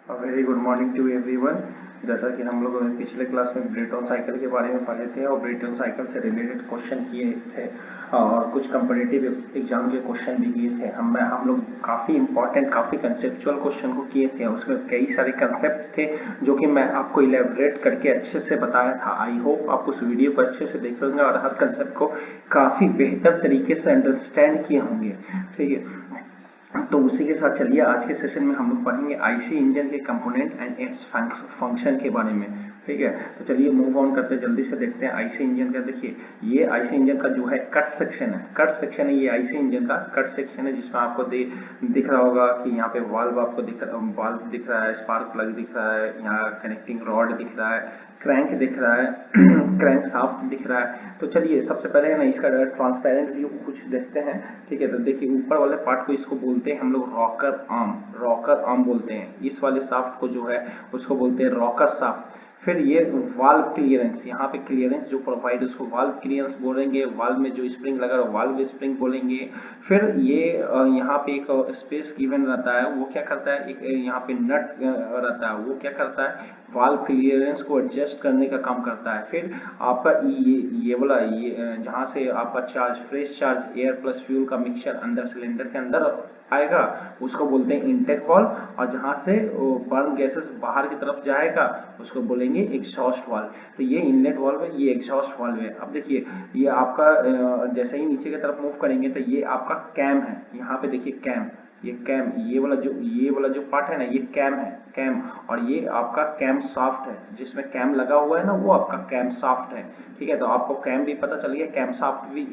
Very good morning to everyone. जैसा कि हम लोग पिछले क्लास में ब्रेटन साइकिल के बारे में पढ़े थे और ब्रेटन साइकिल से रिलेटेड क्वेश्चन किए थे और कुछ कम्पिटिटिव एग्जाम के क्वेश्चन भी किए थे। हम लोग काफ़ी इंपॉर्टेंट, काफ़ी कंसेप्चुअल क्वेश्चन को किए थे। उसमें कई सारे कंसेप्ट थे जो कि मैं आपको इलेबोरेट करके अच्छे से बताया था। आई होप आप उस वीडियो को अच्छे से देख होंगे और हर कंसेप्ट को काफ़ी बेहतर तरीके से अंडरस्टैंड किए होंगे। ठीक है, तो उसी के साथ चलिए आज के सेशन में हम लोग पढ़ेंगे आईसी इंजन के कंपोनेंट एंड इट्स फंक्शन के बारे में। ठीक है, तो चलिए मूव ऑन करते हैं, जल्दी से देखते हैं आईसी इंजन का। देखिए, ये आईसी इंजन का जो है कट सेक्शन है, ये आईसी इंजन का कट सेक्शन है, जिसमें आपको दिख रहा होगा कि यहाँ पे वाल्व आपको वाल्व दिख रहा है, स्पार्क प्लग दिख रहा है, यहाँ कनेक्टिंग रॉड दिख रहा है, क्रैंक दिख रहा है, क्रैंक शाफ्ट दिख रहा है। तो चलिए सबसे पहले है ना इसका ट्रांसपेरेंट व्यू कुछ देखते हैं। ठीक है, तो देखिए ऊपर वाले पार्ट को इसको बोलते हैं हम लोग रॉकर आर्म बोलते हैं। इस वाले शाफ्ट को जो है उसको बोलते हैं रॉकर शाफ्ट। फिर ये वाल्व क्लियरेंस, यहाँ पे क्लियरेंस जो प्रोवाइड उसको वाल्व क्लियरेंस बोलेंगे। वाल्व में जो स्प्रिंग लगा वाल्व स्प्रिंग बोलेंगे। फिर ये यहाँ पे एक स्पेस गिवन रहता है, वो क्या करता है, एक यहाँ पे नट रहता है, वो क्या करता है, वाल्व क्लियरेंस को एडजस्ट करने का काम करता है। फिर आपका ये वाला जहाँ से आपका charge, fresh charge air plus fuel का मिक्सचर अंदर सिलेंडर के अंदर आएगा, उसको बोलते हैं इनटेक वाल्व। और जहाँ से बर्न गैसेस बाहर की तरफ जाएगा उसको बोलेंगे एग्जॉस्ट वाल्व। तो ये इनलेट वाल्व है, ये एग्जॉस्ट वाल्व है। अब देखिए ये आपका जैसे ही नीचे की तरफ मूव करेंगे तो ये आपका कैम है। यहाँ पे देखिए कैम, ये वाला जो पार्ट है ना, ये कैम। और ये आपका कैम शाफ्ट है, जिसमें कैम लगा हुआ है ना, वो आपका कैम शाफ्ट है। ठीक है, तो आपको कैम भी पता चल गया, कैम शाफ्ट भी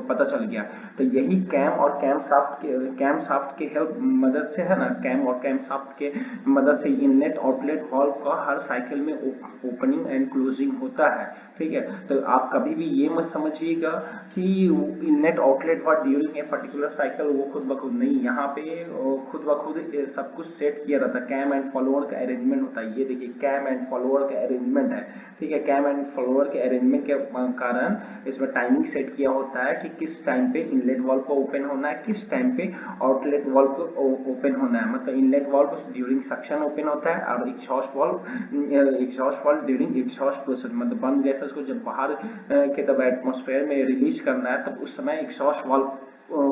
पता चल गया। तो यही कैम और कैम शाफ्ट के हेल्प मदद से है ना, कैम और कैम शाफ्ट के मदद से इनलेट आउटलेट वाल्व का हर साइकिल में ओपनिंग एंड क्लोजिंग होता है। ठीक है, तो आप कभी भी ये मत समझिएगा कि inlet outlet valve during a particular cycle वो खुद ब खुद नहीं, यहाँ पे खुद ब खुद सब कुछ सेट किया रहता है। कैम एंड फॉलोअर का अरेंजमेंट होता है। ये देखिए कैम एंड फॉलोअर का अरेंजमेंट है। ठीक है, कैम एंड फॉलोअर के अरेंजमेंट के कारण इसमें टाइमिंग सेट किया होता है कि किस टाइम पे इनलेट वाल्व को ओपन होना है, किस टाइम पे आउटलेट वाल्व को ओपन होना है। मतलब inlet valve during suction open होता है और exhaust valve during exhaust process, मतलब बर्न गैसेस को जब बाहर के तब एटमॉस्फेयर में रिलीज करना है तब उस समय एग्जॉस्ट वाल्व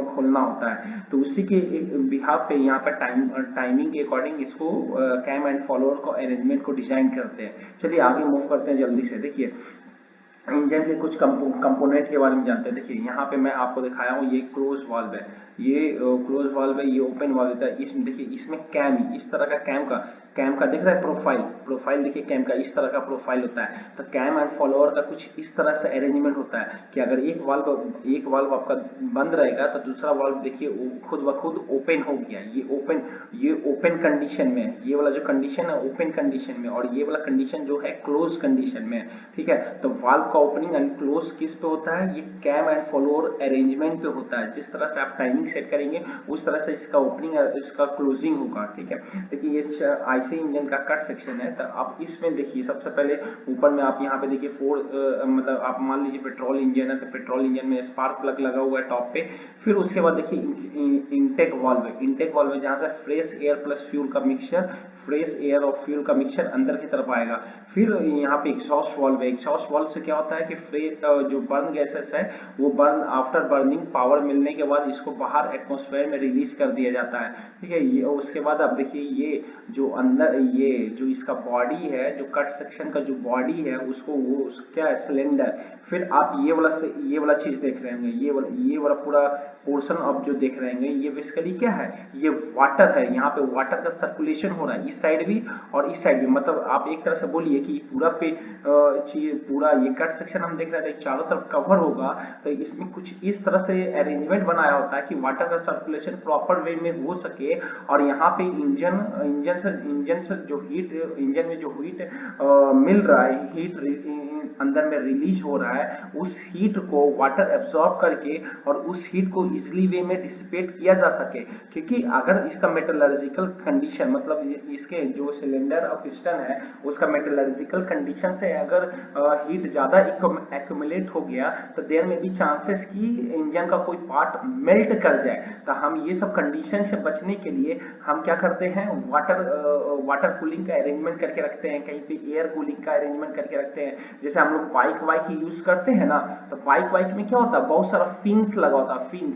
खोलना होता है। तो उसी के बिहाफ पे यहाँ पर टाइमिंग के अकॉर्डिंग इसको कैम एंड फॉलोअर को अरेंजमेंट को डिजाइन करते हैं। चलिए आगे मूव करते हैं जल्दी से। देखिए इंजन के कुछ कंपोनेंट के बारे में जानते हैं। देखिए यहाँ पे मैं आपको दिखाया हूँ, ये क्लोज वाल्व है, ये क्लोज वाल्व है, ये ओपन वाल्व होता है। इसमें देखिए इसमें कैम, इस तरह का कैम का दिख रहा है प्रोफाइल देखिए कैम का इस तरह का प्रोफाइल होता है। तो कैम एंड फॉलोअर का कुछ इस तरह से अरेंजमेंट होता है कि अगर एक वाल्व आपका बंद रहेगा तो दूसरा वाल्व देखिए खुद ब खुद ओपन हो गया। ये ओपन कंडीशन में है, ये वाला जो कंडीशन है ओपन कंडीशन में, और ये वाला कंडीशन जो है क्लोज कंडीशन में। ठीक है, तो वाल्व का ओपनिंग एंड क्लोज किस पे होता है, ये कैम एंड फॉलोअर अरेंजमेंट पे होता है। जिस तरह से आप टाइमिंग सेट करेंगे उस तरह से इसका ओपनिंग इसका क्लोजिंग होगा। ठीक है, देखिए ये आईसी इंजन का कट सेक्शन है। तो आप इसमें देखिए सबसे पहले ऊपर में आप यहाँ पे देखिए मतलब आप मान लीजिए पेट्रोल इंजन है, तो पेट्रोल इंजन में स्पार्क प्लग लगा हुआ है टॉप पे। फिर उसके बाद देखिए इंटेक वाल्व है जहाँ से फ्रेश एयर प्लस फ्यूल का मिक्सचर, फ्रेश एयर और फ्यूल का मिक्सचर अंदर की तरफ आएगा। फिर यहाँ पे एग्जॉस्ट वाल्व है। एग्जॉस्ट वाल्व से क्या होता है कि फ्रेश जो बर्न गैसेस है वो बर्न आफ्टर बर्निंग पावर मिलने के बाद इसको बाहर एटमॉस्फेयर में रिलीज कर दिया जाता है। ठीक है, ये उसके बाद आप देखिए ये जो अंदर ये जो इसका बॉडी है, जो कट सेक्शन का जो बॉडी है उसको वो क्या है, सिलेंडर। फिर आप ये वाला चीज देख रहे होंगे, ये वाला पूरा पोर्शन आप जो देख रहे होंगे, ये बेसिकली क्या है, ये वाटर है। यहाँ पे वाटर का सर्कुलेशन हो रहा है इस साइड भी और इस साइड भी। मतलब आप एक तरह से बोलिए कि पूरा ये कट सेक्शन हम देख रहे थे चारों तरफ कवर होगा, तो इसमें कुछ इस तरह से अरेंजमेंट बनाया होता है कि वाटर का सर्कुलेशन प्रॉपर वे में हो सके। और यहाँ पे इंजन से जो हीट, इंजन में जो हीट मिल रहा है, हीट अंदर में रिलीज हो रहा है, उस हीट को वाटर एब्जॉर्ब करके और उस हीट को इजिली वे में डिसिपेट किया जा सके, क्योंकि अगर इसका मेटलर्जिकल कंडीशन मतलब इसके जो सिलेंडर और पिस्टन है उसका मेटलर्जिकल कंडीशन से अगर हीट ज्यादा एक्यूमुलेट हो गया तो देयर में भी चांसेस कि इंजन का कोई पार्ट मेल्ट कर जाए। तो हम ये सब कंडीशन से बचने के लिए हम क्या करते हैं, वाटर कूलिंग का अरेंजमेंट करके रखते हैं, कहीं पे एयर कूलिंग का अरेंजमेंट करके रखते हैं। जैसे हम लोग बाइक वाइक यूज करते हैं ना, तो बाइक वाइक में क्या होता है, बहुत सारा फिन्स लगा होता है।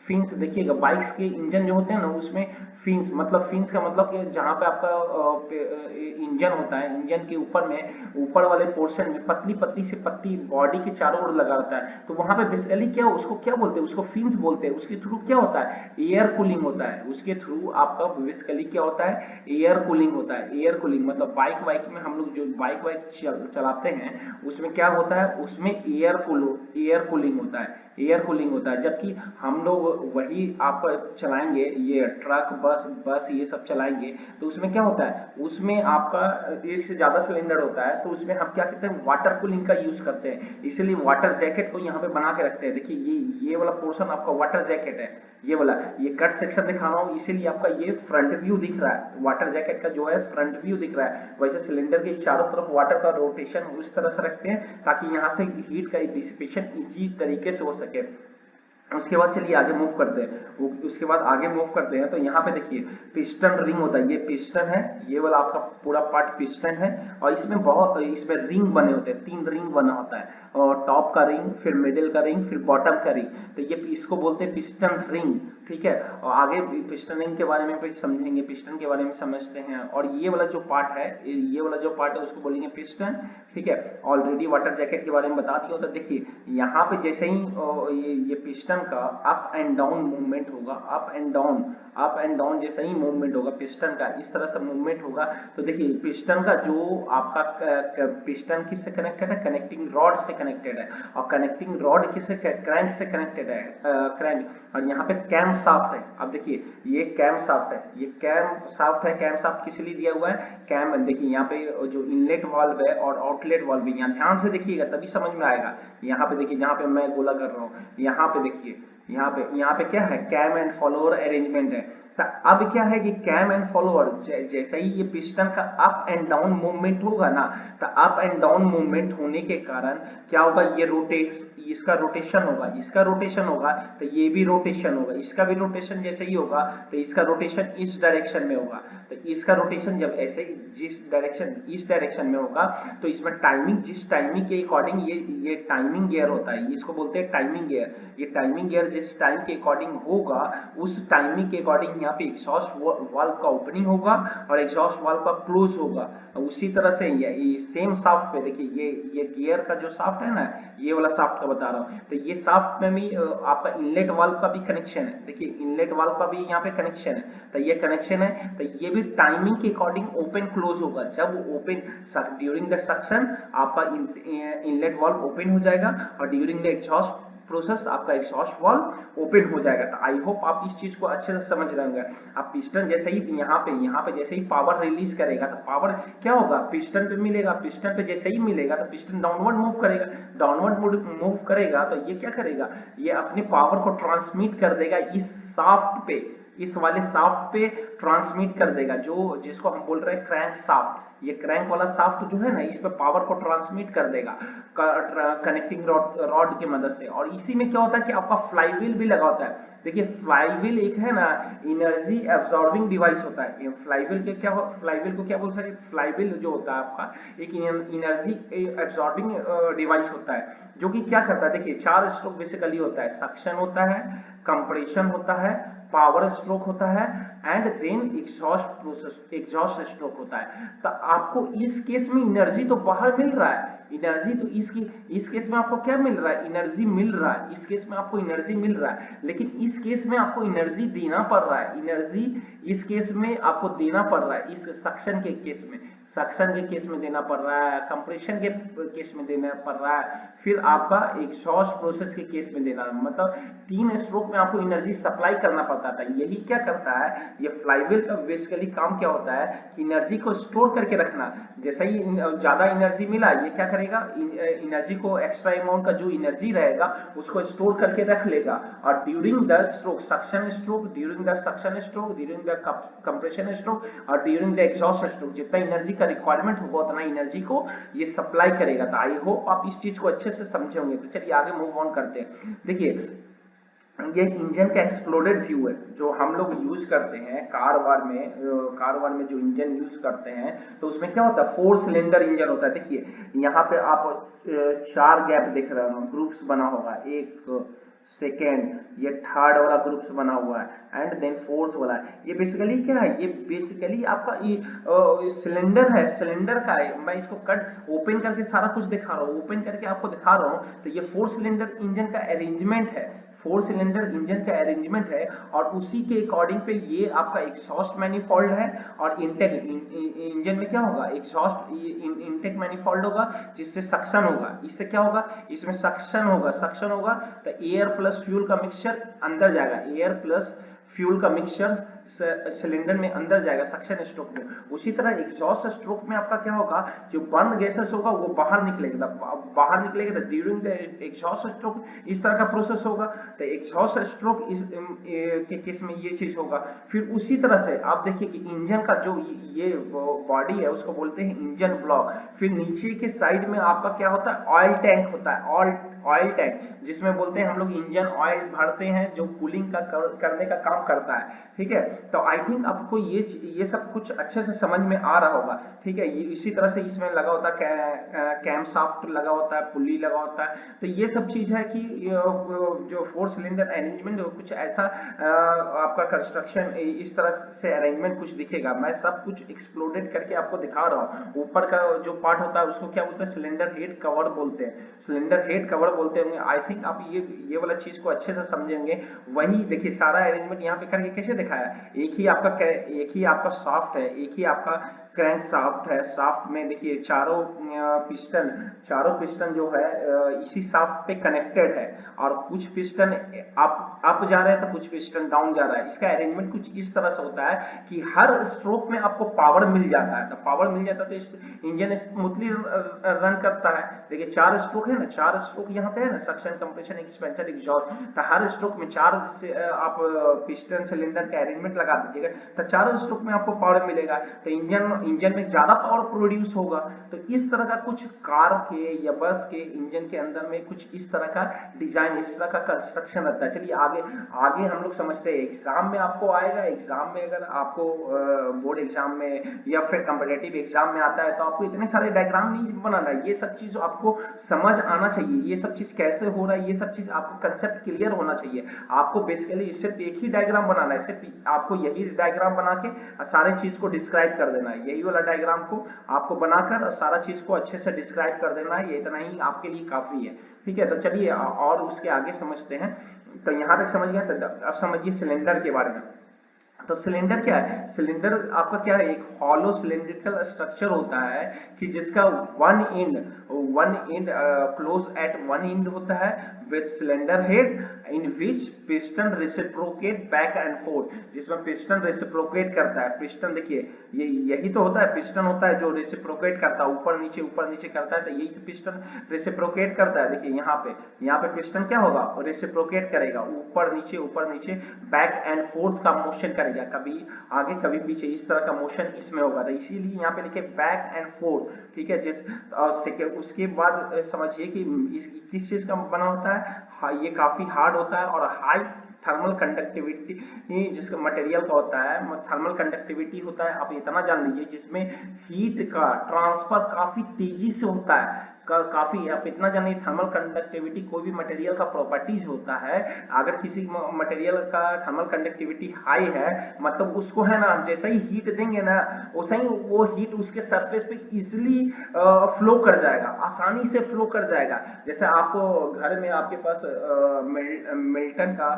फिन्स देखिएगा, बाइक्स के इंजन जो होते हैं ना उसमें फिन्स का मतलब कि जहाँ पे आपका इंजन होता है, इंजन के ऊपर में ऊपर वाले पोर्शन में पतली पतली से पत्ती बॉडी के चारों ओर लगा होता है। तो वहां पे बेसिकली क्या, उसको क्या बोलते हैं, उसको फिन्स बोलते हैं। उसके थ्रू क्या होता है, एयर कूलिंग होता है। उसके थ्रू आपका बेसिकली क्या होता है, एयर कूलिंग होता है। एयर कूलिंग मतलब बाइक वाइक में हम लोग जो बाइक वाइक चलाते हैं उसमें क्या होता है, उसमें एयर कूलिंग होता है, एयर कूलिंग होता है। जबकि हम लोग वही आप चलाएंगे, ये ट्रक बस ये सब चलाएंगे तो उसमें क्या होता है, उसमें आपका एक से ज्यादा सिलेंडर होता है। तो उसमें हम क्या करते हैं, वाटर कूलिंग का यूज करते हैं। इसीलिए वाटर जैकेट को यहाँ पे बना के रखते हैं। देखिए ये वाला पोर्शन आपका वाटर जैकेट है, ये वाला, ये कट सेक्शन दिखा रहा हूँ इसीलिए आपका ये फ्रंट व्यू दिख रहा है। वाटर जैकेट का जो है फ्रंट व्यू दिख रहा है। वैसे सिलेंडर के चारों तरफ वाटर का रोटेशन उस तरह से रखते हैं ताकि यहाँ से हीट का डिसिपेशन इजी तरीके से हो सके। उसके बाद चलिए आगे मूव करते हैं। उसके बाद आगे मूव करते हैं तो यहाँ पे देखिए पिस्टन रिंग होता है। ये पिस्टन है, ये वाला आपका पूरा पार्ट पिस्टन है और इसमें रिंग बने होते हैं, 3 रिंग बना होता है, और टॉप का रिंग, फिर मिडिल का रिंग, फिर बॉटम का रिंग। तो ये इसको बोलते हैं पिस्टन रिंग, ठीक है। और आगे पिस्टन रिंग के बारे में भी समझेंगे, पिस्टन के बारे में समझते हैं। और ये वाला जो पार्ट है, ये वाला जो पार्ट है उसको बोलेंगे पिस्टन, ठीक है। ऑलरेडी वाटर जैकेट के बारे में बता दिया। तो देखिए यहाँ पे जैसे ही ये पिस्टन का अप एंड डाउन मूवमेंट होगा, अप एंड डाउन जैसे ही मूवमेंट होगा पिस्टन का, इस तरह से मूवमेंट होगा। तो देखिए पिस्टन का जो आपका पिस्टन किससे कनेक्टेड है, कनेक्टिंग रॉड से कनेक्टेड है। और कनेक्टिंग रॉड किससे, क्रैंक से कनेक्टेड है, क्रैंक। और यहाँ पे कैम शाफ्ट है। अब देखिए ये कैम शाफ्ट है, ये कैम शाफ्ट है। कैम शाफ्ट किस लिए दिया हुआ है, कैम, देखिए यहाँ पे जो इनलेट वाल्व है और आउटलेट वाल्व है, यहाँ ध्यान से देखिएगा तभी समझ में आएगा। यहाँ पे देखिए, जहाँ पे मैं गोला कर रहा हूँ, यहाँ पे देखिए, यहाँ पे क्या है, कैम एंड फॉलोअर अरेंजमेंट है। तो अब क्या है कि कैम एंड फॉलोअर जैसे ही ये पिस्टन का अप एंड डाउन मूवमेंट होगा ना, तो अप एंड डाउन मूवमेंट होने के कारण क्या होगा, ये इसका रोटेशन होगा तो ये भी रोटेशन होगा, इसका भी रोटेशन जैसे ही होगा तो इसका रोटेशन इस डायरेक्शन में होगा। तो इसका रोटेशन जब ऐसे इस डायरेक्शन में होगा तो इसमें टाइमिंग, जिस टाइमिंग के अकॉर्डिंग ये टाइमिंग गियर होता है, इसको बोलते हैं टाइमिंग गियर। ये टाइमिंग गियर जिस टाइम के अकॉर्डिंग होगा उस टाइमिंग के अकॉर्डिंग यहाँ पे एग्जॉस्ट वाल्व का ओपनिंग होगा और एग्जॉस्ट वाल्व का क्लोज होगा। उसी तरह से ये सेम शाफ्ट पे देखिए, ये गियर का जो शाफ्ट है ना, ये वाला शाफ्ट का बता रहा हूँ। तो ये शाफ्ट में भी आपका इनलेट वाल्व का भी कनेक्शन है। देखिए इनलेट वाल्व का भी यहाँ पे कनेक्शन है। तो ये कनेक्शन है, तो ये भी टाइमिंग के अकॉर्डिंग ओपन क्लोज होगा। जब ओपन ड्यूरिंग द सक्शन आपका इनलेट वाल्व ओपन हो जाएगा और ड्यूरिंग द एग्जॉस्ट प्रोसेस आपका एग्जॉस्ट वाल्व ओपन हो जाएगा। तो आई होप आप इस चीज को अच्छे से समझ रहे होंगे। अब पिस्टन जैसे ही यहाँ पे जैसे ही पावर रिलीज करेगा तो पावर क्या होगा, पिस्टन पे मिलेगा। पिस्टन पे जैसे ही मिलेगा तो पिस्टन डाउनवर्ड मूव करेगा। तो ये क्या करेगा, ये अपनी पावर को ट्रांसमिट कर देगा इस शाफ्ट पे, इस वाले शाफ्ट पे ट्रांसमिट कर देगा, जो जिसको हम बोल रहे हैं क्रैंक शाफ्ट। ये क्रैंक वाला शाफ्ट जो है ना, इस पे पावर को ट्रांसमिट कर देगा कनेक्टिंग रॉड की मदद से। और इसी में क्या होता है कि आपका फ्लाईव्हील भी लगा होता है। देखिए फ्लाईव्हील एक है ना एनर्जी एब्जॉर्बिंग डिवाइस होता है। फ्लाईव्हील को क्या बोल सकते हैं, फ्लाईव्हील जो होता है आपका एक एनर्जी एब्जॉर्बिंग डिवाइस होता है, जो कि क्या करता है, देखिए 4 स्ट्रोक बेसिकली होता है। सक्शन होता है, कंप्रेशन होता है, पावर स्ट्रोक होता है एंड देन एग्जॉस्ट स्ट्रोक होता है। तो आपको इस केस में एनर्जी तो बाहर मिल रहा है, एनर्जी तो इस केस में आपको क्या मिल रहा है, एनर्जी मिल रहा है। इस केस में आपको एनर्जी मिल रहा है, लेकिन इस केस में आपको एनर्जी देना पड़ रहा है। एनर्जी इस केस में आपको देना पड़ रहा है, इस सक्शन के केस में। सक्शन के केस में देना पड़ रहा है, कंप्रेशन के केस में देना पड़ रहा है, फिर आपका एग्जॉस्ट प्रोसेस के केस में देना, मतलब 3 स्ट्रोक में आपको एनर्जी सप्लाई करना पड़ता था। यही क्या करता है, ये फ्लाईव्हील का बेसिकली काम क्या होता है कि एनर्जी को स्टोर करके रखना। जैसे ही ज्यादा एनर्जी मिला, ये क्या करेगा, एनर्जी को एक्स्ट्रा अमाउंट का जो एनर्जी रहेगा उसको स्टोर करके रख लेगा, और during the stroke, suction stroke, during the suction stroke, during the compression stroke और ड्यूरिंग द एग्जॉस्ट स्ट्रोक, जितना एनर्जी का रिक्वायरमेंट होगा उतना एनर्जी को ये सप्लाई करेगा। तो आई होप आप इस चीज को अच्छे से समझे होंगे। तो चलिए आगे मूव ऑन करते हैं। देखिए ये इंजन का एक्सप्लोडेड व्यू है जो हम लोग यूज करते हैं कार वार में जो इंजन यूज करते हैं, तो उसमें क्या होता है, 4 सिलेंडर इंजन होता है। देखिए यहाँ पे आप 4 गैप देख रहे हो, ग्रुप्स बना होगा, 1 सेकेंड, ये थर्ड वाला ग्रुप्स बना हुआ है एंड देन फोर्थ वाला है। ये बेसिकली क्या है, ये बेसिकली आपका ये सिलेंडर है, सिलेंडर का है। मैं इसको कट ओपन करके सारा कुछ दिखा रहा हूँ, ओपन करके आपको दिखा रहा हूँ। तो ये 4 सिलेंडर इंजन का अरेंजमेंट है, 4 सिलेंडर इंजन का अरेंजमेंट है, और उसी के अकॉर्डिंग पे ये आपका एग्जॉस्ट मैनिफोल्ड है, और इंटेक इंजन में क्या होगा, एग्जॉस्ट इंटेक मैनिफोल्ड होगा जिससे सक्शन होगा। इससे क्या होगा, इसमें सक्शन होगा तो एयर प्लस फ्यूल का मिक्सचर अंदर जाएगा, एयर प्लस फ्यूल का मिक्सचर सिलेंडर में अंदर जाएगा सक्शन स्ट्रोक में। उसी तरह एग्जॉस्ट स्ट्रोक में आपका क्या होगा, जो बर्न गैसेस होगा वो बाहर निकलेगा, तो ड्यूरिंग द एग्जॉस्ट स्ट्रोक इस तरह का प्रोसेस होगा। तो एग्जॉस्ट स्ट्रोक के केस में ये चीज होगा। फिर उसी तरह से आप देखिए कि इंजन का जो ये बॉडी है उसको बोलते हैं इंजन ब्लॉक। फिर नीचे के साइड में आपका क्या होता है, ऑयल टैंक होता है, ऑयल टैंक, जिसमें बोलते हैं हम लोग इंजन ऑयल भरते हैं जो कूलिंग का करने का काम करता है। ठीक है, तो आई थिंक आपको ये सब कुछ अच्छे से समझ में आ रहा होगा। ठीक है, ये इसी तरह से इसमें लगा होता है, कैम शाफ्ट लगा होता है, पुल्ली लगा होता है। तो ये सब चीज है कि जो 4 सिलेंडर अरेंजमेंट कुछ ऐसा आपका कंस्ट्रक्शन इस तरह से अरेंजमेंट कुछ दिखेगा। मैं सब कुछ एक्सप्लोडेड करके आपको दिखा रहा हूँ। ऊपर का जो पार्ट होता है उसको क्या बोलते हैं, सिलेंडर हेड कवर बोलते हैं, सिलेंडर हेड कवर बोलते होंगे। आई थिंक आप ये वाला चीज को अच्छे से समझेंगे। वही देखिए सारा अरेंजमेंट यहाँ पे करके कैसे दिखाया, एक ही आपका शाफ्ट है, एक ही आपका क्रैंक शाफ्ट है। शाफ्ट में देखिए चारों पिस्टन जो है इसी शाफ्ट पे कनेक्टेड है, और कुछ पिस्टन अप जा रहे हैं तो कुछ पिस्टन डाउन जा रहा है। इसका अरेंजमेंट कुछ इस तरह से होता है कि हर स्ट्रोक में आपको पावर मिल जाता है। तो पावर मिल जाता है तो इस इंजन स्मूथली रन करता है। देखिए 4 स्ट्रोक है ना, 4 स्ट्रोक यहाँ पे है ना, सक्शन, कंप्रेशन, एक्सपेंशन, एग्जॉस्ट। तो हर स्ट्रोक में 4 आप पिस्टन सिलेंडर का अरेंजमेंट लगा दीजिएगा तो 4 स्ट्रोक में आपको पावर मिलेगा। तो इंजन में ज्यादा पावर प्रोड्यूस होगा। तो इस तरह का कुछ कार के या बस के इंजन के अंदर में कुछ इस तरह का डिजाइन, इस तरह का कंस्ट्रक्शन रहता है। चलिए आगे हम लोग समझते हैं। एग्जाम में आपको आएगा, एग्जाम में अगर आपको बोर्ड एग्जाम में या फिर कॉम्पिटेटिव एग्जाम में आता है तो आपको इतने सारे डायग्राम नहीं बनाना है। ये सब चीज आपको समझ आना चाहिए, ये सब चीज कैसे हो रहा है, ये सब चीज आपको कंसेप्ट क्लियर होना चाहिए। आपको बेसिकली सिर्फ एक ही डायग्राम बनाना है, सिर्फ आपको यही डायग्राम बना के सारे चीज को डिस्क्राइब कर देना है। यही वाला डायग्राम को आपको बनाकर सारा चीज को अच्छे से डिस्क्राइब कर देना है। ये इतना ही आपके लिए काफी है। ठीक है, तो चलिए और उसके आगे समझते हैं। तो यहाँ तक समझ गया, तो अब समझिए सिलेंडर के बारे में। तो सिलेंडर क्या है, सिलेंडर आपका क्या है, एक हॉलो सिलेंड्रिकल स्ट्रक्चर होता है कि जिसका one and close eight one and होता है with cylinder head in which piston reciprocate back and fourth, जिसमें पिस्टन रेसिप्रोकेट करता है। पिस्टन देखिए यही तो होता है, पिस्टन होता है जो रेसिप्रोकेट करता है, ऊपर नीचे करता है। तो यही तो पिस्टन रेसिप्रोकेट करता है। देखिए यहाँ पे पिस्टन क्या होगा, रेसिप्रोकेट करेगा, ऊपर नीचे बैक एंड फोर्थ का मोशन करेगा, कभी आगे कभी पीछे, इस तरह का मोशन इसमें होगा। तो इसीलिए यहाँ पे लिखे बैक एंड फोर्थ। ठीक है, उसके बाद समझिए कि किस चीज का बना होता है, ये काफी हार्ड होता है और हाई थर्मल कंडक्टिविटी जिसका मटेरियल का होता है, थर्मल कंडक्टिविटी होता है। आप इतना जान लीजिए जिसमें हीट का ट्रांसफर काफी तेजी से होता है, काफी, आप इतना जानिए थर्मल कंडक्टिविटी कोई भी मटेरियल का प्रॉपर्टीज होता है, अगर किसी मटेरियल का थर्मल कंडक्टिविटी हाई है मतलब उसको है ना जैसे ही हीट देंगे ना वैसे ही वो हीट उसके सरफेस पे इजिली फ्लो कर जाएगा, आसानी से फ्लो कर जाएगा। जैसे आपको घर में आपके पास मिल्टन का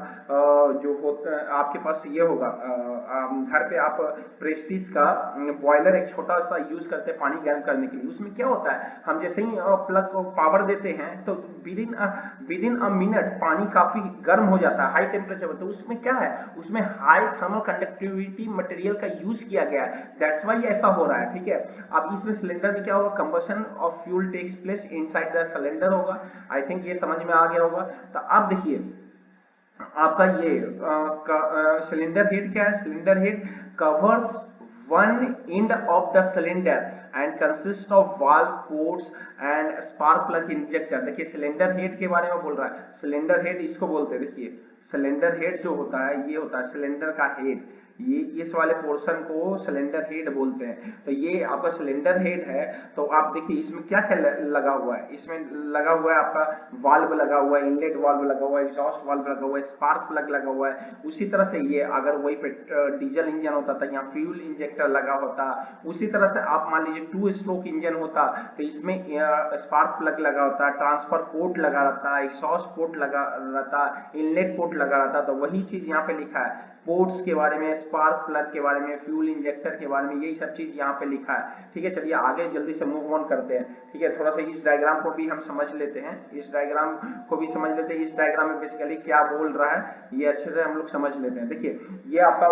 जो होता आपके पास ये होगा, घर पे आप प्रेस्टीज का बॉयलर एक छोटा सा यूज करते हैं पानी गर्म करने के लिए। उसमें क्या होता है, हम जैसे ही प्लग को पावर देते हैं तो विद इन अ मिनट पानी काफी गर्म हो जाता है, हाई टेम्परेचर पर। तो उसमें क्या है, उसमें हाई थर्मल कंडक्टिविटी मटेरियल का यूज किया गया है, दैट्स वाई ऐसा हो रहा है। ठीक है, अब इसमें सिलेंडर में क्या होगा, combustion of fuel takes place inside the cylinder होगा। आई थिंक ये समझ में आ गया होगा। तो अब देखिए आपका ये सिलेंडर हेड क्या है, cylinder head covers one end of the cylinder and consists of valve, ports and spark plug injector। देखिए सिलेंडर हेड के बारे में बोल रहा है, सिलेंडर हेड इसको बोलते हैं। देखिए सिलेंडर हेड जो होता है ये होता है सिलेंडर का हेड, ये इस वाले पोर्शन को सिलेंडर हेड बोलते हैं। तो ये आपका सिलेंडर हेड है। तो आप देखिए इसमें क्या क्या लगा हुआ है, इसमें लगा हुआ है आपका वाल्व लगा हुआ है, इनलेट वाल्व लगा हुआ है, एग्जॉस्ट वाल्व लगा हुआ है, स्पार्क प्लग लगा हुआ है। उसी तरह से ये अगर वही पे डीजल इंजन होता था यहाँ फ्यूल इंजेक्टर लगा होता। उसी तरह से आप मान लीजिए 2 स्ट्रोक इंजन होता तो इसमें स्पार्क प्लग लगा होता, ट्रांसफर पोर्ट लगा रहता, एग्जॉस्ट पोर्ट लगा रहता, इनलेट पोर्ट लगा रहता। तो वही चीज यहाँ पे लिखा है, पोर्ट्स के बारे में, स्पार्क प्लग के बारे में, फ्यूल इंजेक्टर के बारे में, यही सब चीज यहाँ पे लिखा है। ठीक है, चलिए आगे जल्दी से मूव ऑन करते हैं। ठीक है, थोड़ा सा इस डायग्राम को भी हम समझ लेते हैं, इस डायग्राम को भी समझ लेते हैं। इस डायग्राम में बेसिकली क्या बोल रहा है ये अच्छे से हम लोग समझ लेते हैं। देखिए ये आपका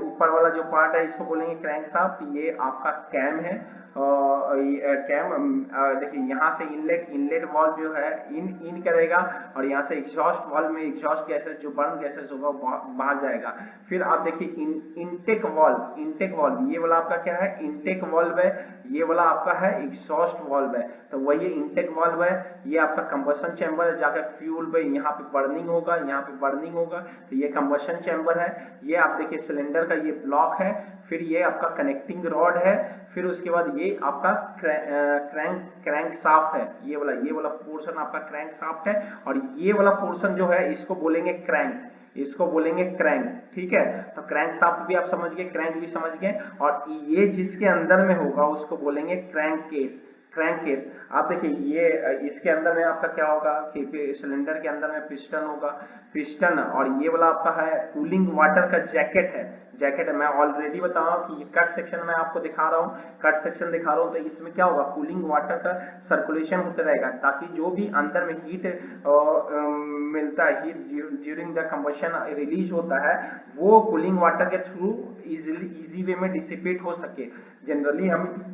ऊपर वाला जो पार्ट है इसको बोलेंगे क्रैंकशाफ्ट, ये आपका कैम है। कैम देखिए यहाँ से इनलेट वाल्व जो है इन करेगा और यहाँ से एग्जॉस्ट वाल्व में एग्जॉस्ट गैसेस जो बर्न गैसेस होगा बाहर जाएगा। फिर आप देखिए इनटेक वाल्व ये वाला आपका क्या है, इनटेक वाल्व है, ये वाला आपका है एग्जॉस्ट वाल्व है। तो वही इनटेक वाल्व है, ये आपका कंबशन चैम्बर है, जाकर फ्यूल पे यहाँ पे बर्निंग होगा, यहाँ पे बर्निंग होगा, तो ये कंबशन चैम्बर है। ये आप देखिए सिलेंडर का ये ब्लॉक है, फिर ये आपका कनेक्टिंग रॉड है, फिर उसके बाद ये आपका क्रैंक शाफ्ट है, ये वाला पोर्शन आपका क्रैंक शाफ्ट है। और ये वाला पोर्शन जो है इसको बोलेंगे क्रैंक। ठीक है, तो क्रैंक शाफ्ट भी आप समझ गए, क्रैंक भी समझ गए, और ये जिसके अंदर में होगा उसको बोलेंगे क्रैंक केस। आप देखिए ये इसके अंदर में आपका क्या होगा कि सिलेंडर के अंदर में पिस्टन होगा, पिस्टन, और ये वाला आपका है कूलिंग वाटर का जैकेट है। मैं ऑलरेडी बता रहा हूँ कि कट सेक्शन में आपको दिखा रहा हूँ, तो इसमें क्या होगा, कूलिंग वाटर का सर्कुलेशन होता रहेगा ताकि जो भी अंदर में हीट मिलता है, heat during the combustion release होता है, वो कूलिंग वाटर के थ्रू इजी वे में डिसिपेट हो सके। जनरली हम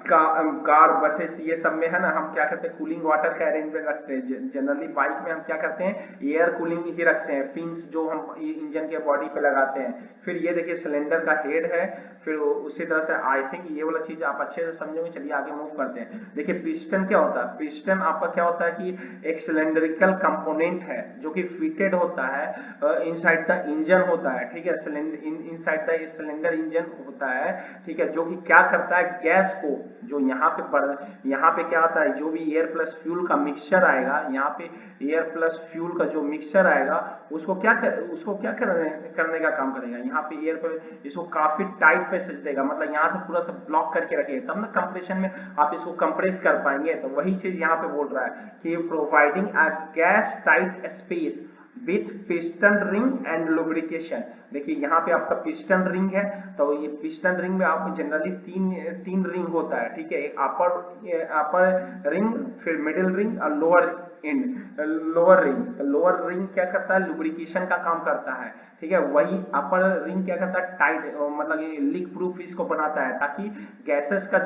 कार बसेस ये सब में है ना, हम क्या करते हैं, कूलिंग वाटर का अरेंजमेंट रखते हैं। जनरली बाइक में हम क्या करते हैं, एयर कूलिंग ही रखते हैं, फिन्स जो हम इंजन के बॉडी पे लगाते हैं। फिर ये देखिए सिलेंडर का हेड है, फिर उसी तरह से आई थिंक ये वाला चीज आप अच्छे से समझोगे। चलिए आगे मूव करते हैं। देखिए पिस्टन क्या होता है, पिस्टन आपका क्या होता है कि एक सिलेंड्रिकल कंपोनेंट है जो कि फिटेड होता है इनसाइड द इंजन होता है। ठीक है, इनसाइड द सिलेंडर इंजन होता है। ठीक है, जो कि क्या करता है, गैस को जो यहाँ पे क्या आता है, जो भी एयर प्लस फ्यूल का मिक्सचर आएगा, यहाँ पे एयर प्लस फ्यूल का जो मिक्सचर आएगा उसको क्या करने का काम करेगा, यहाँ पे एयर पर इसको काफी टाइट पे सच देगा, मतलब यहाँ से पूरा सब ब्लॉक करके रखेगा, तब ना कंप्रेशन में आप इसको कंप्रेस कर पाएंगे। तो वही चीज यहाँ पे बोल रहा है कि providing a gas tight space with piston ring and lubrication. देखिए यहाँ पे आपका पिस्टन रिंग है, तो ये पिस्टन रिंग में आपको जनरली तीन रिंग होता है। ठीक है, एक अपर रिंग, फिर मिडिल रिंग और लोअर रिंग क्या करता है, लुब्रिकेशन का काम करता है। ठीक है, वही अपर रिंग क्या करता है, टाइट मतलब ये लीक प्रूफ इसको बनाता है ताकि गैसेस का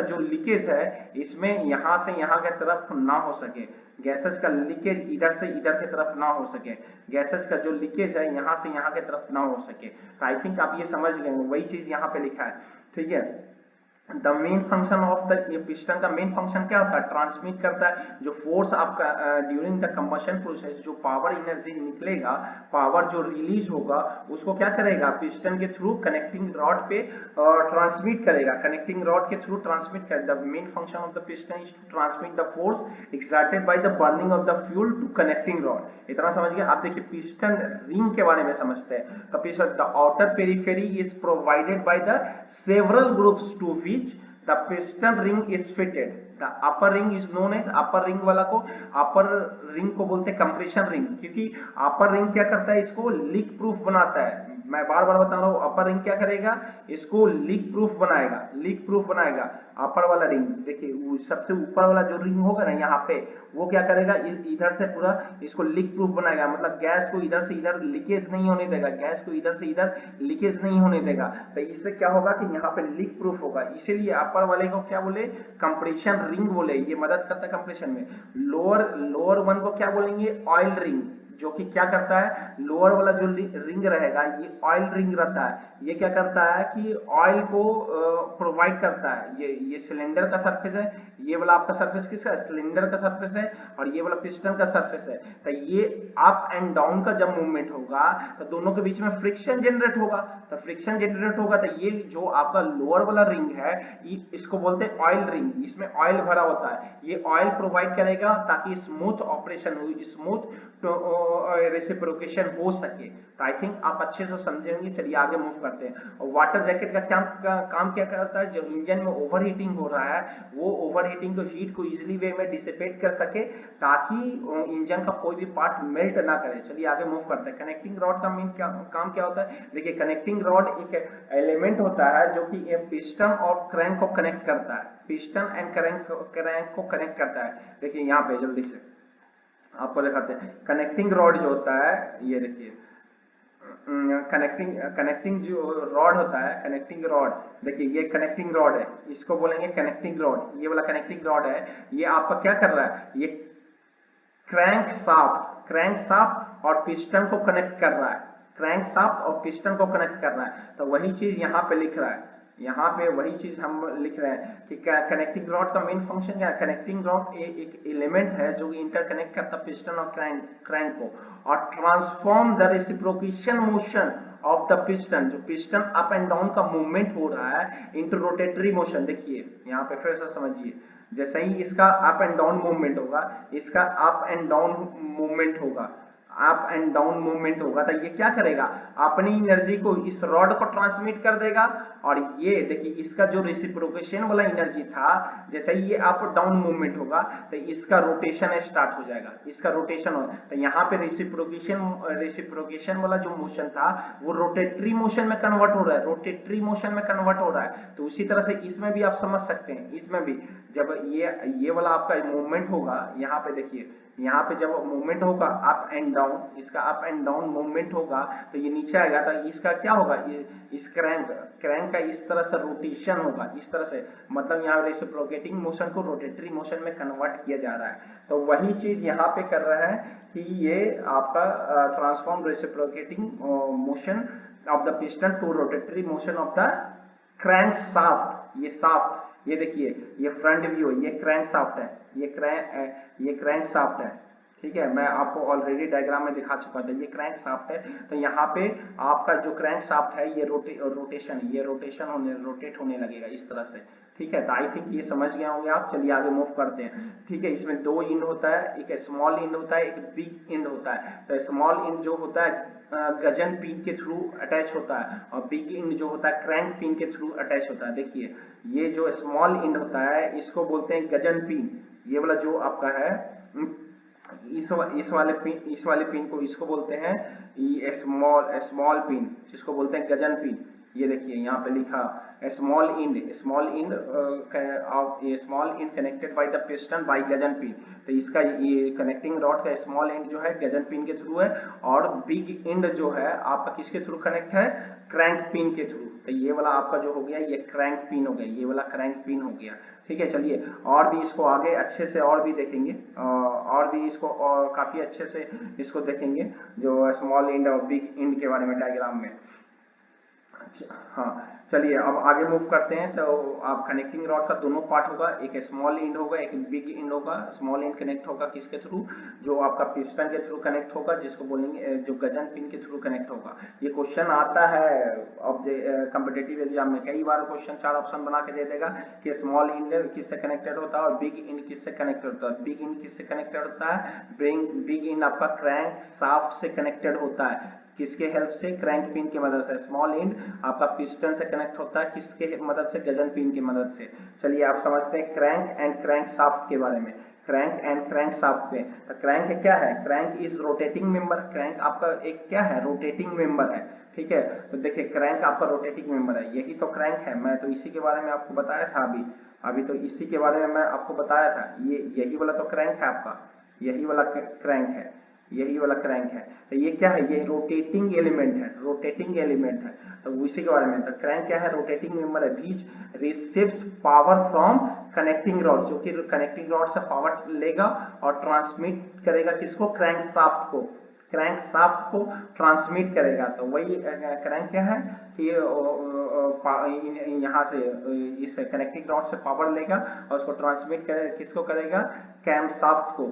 जो लीकेज है इसमें यहाँ से यहाँ के तरफ ना हो सके, गैसेस का लीकेज इधर से इधर की तरफ ना हो सके, गैसेस का जो लीकेज है यहाँ से यहाँ की तरफ ना हो सके। तो आई थिंक आप ये समझ गए, वही चीज यहाँ पे लिखा है। ठीक है, the main function of the, ये पिस्टन का मेन फंक्शन क्या होता है, ट्रांसमिट करता है जो फोर्स आपका ड्यूरिंग द कंबशन प्रोसेस, जो पावर एनर्जी निकलेगा, पावर जो रिलीज होगा, उसको क्या करेगा, पिस्टन के थ्रू कनेक्टिंग रॉड पे ट्रांसमिट करेगा, कनेक्टिंग रॉड के थ्रू ट्रांसमिट करेगा। The main function of the piston is to transmit the force exerted by the burning of the fuel to connecting rod. इतना समझ गए आप। देखिए पिस्टन रिंग के बारे में समझते हैं। तो piston the outer periphery is provided by the several groups to which the piston ring is fitted. The upper ring is known as, upper ring वाला को, upper ring को बोलते हैं compression ring, क्योंकि upper ring क्या करता है, इसको लीक प्रूफ बनाता है। मैं बार बार बता रहा हूँ, अपर रिंग क्या करेगा, इसको लीक प्रूफ बनाएगा, लीक प्रूफ बनाएगा। अपर वाला रिंग देखिए, सबसे ऊपर वाला जो रिंग होगा ना यहाँ पे, वो क्या करेगा, इधर से पूरा इसको लीक प्रूफ बनाएगा, मतलब गैस को इधर से इधर लीकेज नहीं होने देगा, गैस को इधर से इधर लीकेज नहीं होने देगा। तो इससे क्या होगा कि यहाँ पे लीक प्रूफ होगा, इसीलिए अपर वाले को क्या बोले, कंप्रेशन रिंग बोले, ये मदद करता है कंप्रेशन में। लोअर वन को क्या बोलेंगे, ऑयल रिंग, जो कि क्या करता है, लोअर वाला जो रिंग रहेगा ये ऑयल रिंग रहता है। ये क्या करता है कि ऑयल को प्रोवाइड करता है। ये सिलेंडर का सरफेस है, ये वाला आपका सरफेस किसका है, सिलेंडर का सरफेस है, और ये वाला पिस्टन का सरफेस है। तो ये अप एंड डाउन का जब मूवमेंट होगा तो दोनों के बीच में फ्रिक्शन जनरेट होगा। तो फ्रिक्शन जनरेट होगा तो ये जो आपका लोअर वाला रिंग है, इसको बोलते हैं ऑयल रिंग, इसमें ऑयल भरा होता है। ये ऑयल प्रोवाइड करेगा ताकि स्मूथ ऑपरेशन हो, स्मूथ रेसिप्रोकेशन हो सके। तो आई थिंक आप अच्छे से समझेंगे। चलिए आगे मूव करते हैं। और वाटर जैकेट का काम क्या करता है, जो इंजन में ओवर हीटिंग हो रहा है, वो ओवर हीटिंग को, हीट को इजिली वे में डिसिपेट कर सके, ताकि इंजन का कोई भी पार्ट मेल्ट ना करे। चलिए आगे मूव करते हैं। कनेक्टिंग रॉड का मेन काम क्या होता है, देखिए कनेक्टिंग रॉड एक एलिमेंट होता है जो कि पिस्टन और क्रैंक को कनेक्ट करता है, पिस्टन एंड क्रैंक को कनेक्ट करता है। देखिए यहाँ पे जल्दी से आपको दिखाते हैं। कनेक्टिंग रॉड जो होता है, ये देखिए कनेक्टिंग जो रॉड होता है, कनेक्टिंग रॉड, देखिए ये कनेक्टिंग रॉड है, इसको बोलेंगे कनेक्टिंग रॉड। ये वाला कनेक्टिंग रॉड है, ये आपका क्या कर रहा है, ये क्रैंक शाफ्ट और पिस्टन को कनेक्ट कर रहा है, क्रैंक शाफ्ट और पिस्टन को कनेक्ट कर रहा है। तो वही चीज यहाँ पे लिख रहा है, यहाँ पे वही चीज हम लिख रहे हैं कि कनेक्टिंग रॉड का मेन फंक्शन क्या है। कनेक्टिंग रॉड एक एलिमेंट है जो इंटरकनेक्ट करता है पिस्टन और क्रैंक को, और transform the reciprocation motion of the piston, जो पिस्टन अप एंड डाउन का मूवमेंट हो रहा है, इंटू रोटेटरी मोशन। देखिए यहाँ पे फिर से समझिए, जैसे ही इसका अप एंड डाउन मूवमेंट होगा, इसका अप एंड डाउन मूवमेंट होगा, अप एंड डाउन मूवमेंट होगा, तो ये क्या करेगा, अपनी एनर्जी को इस रॉड को ट्रांसमिट कर देगा। और ये देखिए इसका जो रेसिप्रोकेशन वाला एनर्जी था, जैसे ही ये अप डाउन मूवमेंट होगा तो इसका रोटेशन स्टार्ट हो जाएगा, इसका रोटेशन हो, तो यहाँ पे रेसिप्रोकेशन वाला जो मोशन था वो रोटेटरी मोशन में कन्वर्ट हो रहा है, रोटेटरी मोशन में कन्वर्ट हो रहा है। तो उसी तरह से इसमें भी आप समझ सकते हैं, इसमें भी जब ये वाला आपका मूवमेंट होगा, यहाँ पे देखिए, यहाँ पे जब मूवमेंट होगा अप एंड डाउन, इसका अप एंड डाउन मूवमेंट होगा तो ये नीचे आएगा, तो इसका क्या होगा, ये इस क्रैंक का इस तरह से रोटेशन होगा, इस तरह से, मतलब यहाँ रेसिप्रोकेटिंग मोशन को रोटेटरी मोशन में कन्वर्ट किया जा रहा है। तो वही चीज यहाँ पे कर रहा है कि ये आपका transform reciprocating motion of the piston to rotary motion of the crank shaft. ये शाफ्ट, ये देखिए ये फ्रंट व्यू है, ये क्रैंक शाफ्ट है, ये क्रैंक शाफ्ट है, ठीक है, मैं आपको ऑलरेडी डायग्राम में दिखा चुका था, ये क्रैंक शाफ्ट है। तो यहाँ पे आपका जो क्रैंक शाफ्ट है ये रोटेट होने लगेगा इस तरह से, ठीक है। तो आई थिंक ये समझ गए होंगे आप। चलिए आगे मूव करते हैं, ठीक है। इसमें दो इंड होता है, एक स्मॉल इंड होता है, एक बिग इंड होता है। तो स्मॉल इंड जो होता है गजन पिन के थ्रू अटैच होता है, और बिग इंड जो होता है क्रैंक पिन के थ्रू अटैच होता है। देखिए ये जो स्मॉल इंड होता है इसको बोलते हैं गजन पिन, ये वाला जो आपका है इस वाले पिन को इसको बोलते हैं स्मॉल पिन, जिसको बोलते हैं गजन पिन। ये देखिए यहाँ पे लिखा small end connected by the piston by gudgeon pin. तो इसका ये कनेक्टिंग रॉड का स्मॉल इंड जो है गजन पिन के थ्रू है, और बिग इंड जो है आपका किसके थ्रू कनेक्ट है, क्रैंक पिन के थ्रू। तो ये वाला आपका जो हो गया ये क्रैंक पिन हो गया, ये वाला क्रैंक पिन हो गया, ठीक है। चलिए और भी इसको आगे अच्छे से और भी देखेंगे, और भी इसको काफी अच्छे से इसको देखेंगे, जो स्मॉल इंड और बिग इंड के बारे में डायग्राम में। हाँ, चलिए अब आगे मूव करते हैं। तो आप कनेक्टिंग रॉड का दोनों पार्ट होगा, एक स्मॉल एंड होगा, एक बिग एंड होगा। स्मॉल एंड कनेक्ट होगा किसके थ्रू? जो आपका पिस्टन के थ्रू कनेक्ट होगा, जिसको बोलेंगे जो गजन पिन के थ्रू कनेक्ट होगा। ये क्वेश्चन आता है अब कॉम्पिटेटिव एग्जाम में कई बार क्वेश्चन 4 ऑप्शन बना के दे देगा कि स्मॉल एंड किससे कनेक्टेड होता है और बिग एंड किससे कनेक्टेड होता है। बिग एंड किससे कनेक्टेड होता है? बिग एंड आपका क्रैंक शाफ्ट से कनेक्टेड होता है। किसके हेल्प से? क्रैंक पिन की मदद से। स्मॉल एंड आपका पिस्टन से कनेक्ट होता है, किसके मदद से? गजन पिन की मदद से। चलिए आप समझते हैं क्रैंक एंड क्रैंक शाफ्ट के बारे में। क्रैंक एंड क्रैंक शाफ्ट में तो क्रैंक क्या है? Crank is rotating member. Crank आपका एक क्या है? रोटेटिंग मेंबर है। ठीक है, तो देखिए क्रैंक आपका रोटेटिंग मेंबर है, यही तो क्रैंक है। मैं तो इसी के बारे में आपको बताया था अभी तो इसी के बारे में मैं आपको बताया था। ये यही वाला तो क्रैंक है आपका, यही वाला क्रैंक है, यही वाला क्रैंक है। तो ये क्या है? ये रोटेटिंग एलिमेंट है, रोटेटिंग एलिमेंट है। तो उसी के बारे में तो क्रैंक क्या है? रोटेटिंग मेंबर है। बीच receives power from connecting rod, जो कि कनेक्टिंग रॉड से पावर लेगा और ट्रांसमिट करेगा किसको? क्रैंक शाफ्ट को। क्रैंक शाफ्ट को ट्रांसमिट करेगा। तो वही क्रैंक क्या है कि यहाँ से इस कनेक्टिंग रॉड से पावर लेगा और उसको ट्रांसमिट करेगा किसको? करेगा कैम शाफ्ट को।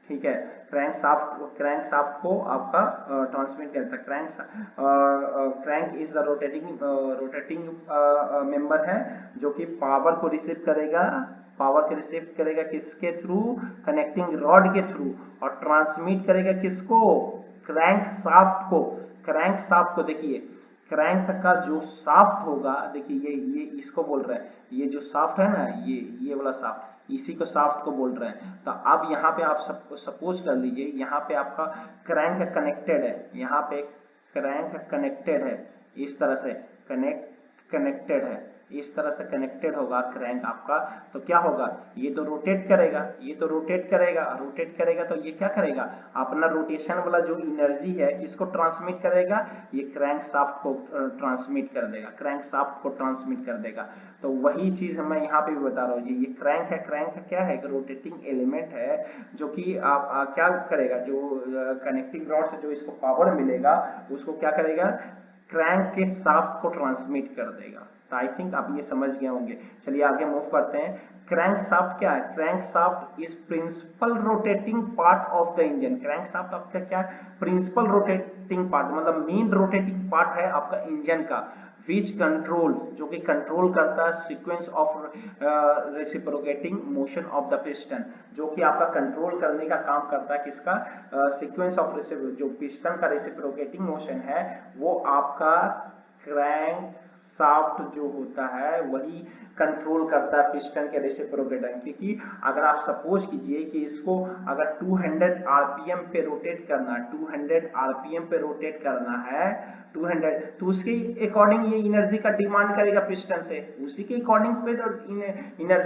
ठीक है, क्रैंक शाफ्ट को आपका ट्रांसमिट करता है। Crank is the rotating member है, जो कि पावर को रिसीव करेगा, पावर को रिसीव करेगा किसके थ्रू? कनेक्टिंग रॉड के थ्रू, और ट्रांसमिट करेगा किसको? क्रैंक शाफ्ट को। क्रैंक शाफ्ट को देखिए, क्रैंक का जो शाफ्ट होगा, देखिए ये इसको बोल रहा है, ये जो शाफ्ट है ना, ये वाला शाफ्ट, इसी को शाफ्ट को बोल रहे हैं। तो अब यहाँ पे आप सपोज कर लीजिए, यहाँ पे आपका क्रैंक कनेक्टेड है, यहाँ पे क्रैंक कनेक्टेड है, इस तरह से कनेक्टेड है, इस तरह से कनेक्टेड होगा क्रैंक आपका। तो क्या होगा? ये तो रोटेट करेगा, ये तो रोटेट करेगा, रोटेट करेगा तो ये क्या करेगा? अपना रोटेशन वाला जो एनर्जी है इसको ट्रांसमिट करेगा, ये क्रैंक शाफ्ट को ट्रांसमिट कर देगा, क्रैंक शाफ्ट को ट्रांसमिट कर देगा। तो वही चीज मैं यहाँ पे भी बता रहा हूँ, ये क्रैंक है। क्रैंक क्या है? एक रोटेटिंग एलिमेंट है, जो कि आप क्या करेगा? जो कनेक्टिंग रॉड से जो इसको पावर मिलेगा उसको क्या करेगा? क्रैंक के शाफ्ट को ट्रांसमिट कर देगा। तो आई थिंक आप ये समझ गए होंगे। चलिए आगे मूव करते हैं। क्रैंक शाफ्ट क्या है? Crank shaft is principal rotating part of the engine. Crank shaft आपका क्या है? प्रिंसिपल रोटेटिंग पार्ट, मतलब मेन रोटेटिंग पार्ट है आपका इंजन का। विच कंट्रोल, जो कि कंट्रोल करता है sequence of reciprocating motion of the piston, जो कि आपका कंट्रोल करने का काम करता है किसका? सीक्वेंस ऑफ जो पिस्टन का रेसिप्रोकेटिंग मोशन है वो आपका क्रैंक शाफ्ट जो होता है वही कंट्रोल करता है पिस्टन के रेसिप्रोकेटिंग। क्योंकि अगर आप सपोज कीजिए कि इसको अगर 200 आरपीएम पे रोटेट करना है, 200 आरपीएम पे रोटेट करना है 200, तो उसके अकॉर्डिंग ये एनर्जी का डिमांड करेगा पिस्टन से, उसी के अकॉर्डिंग पे तो एनर्जी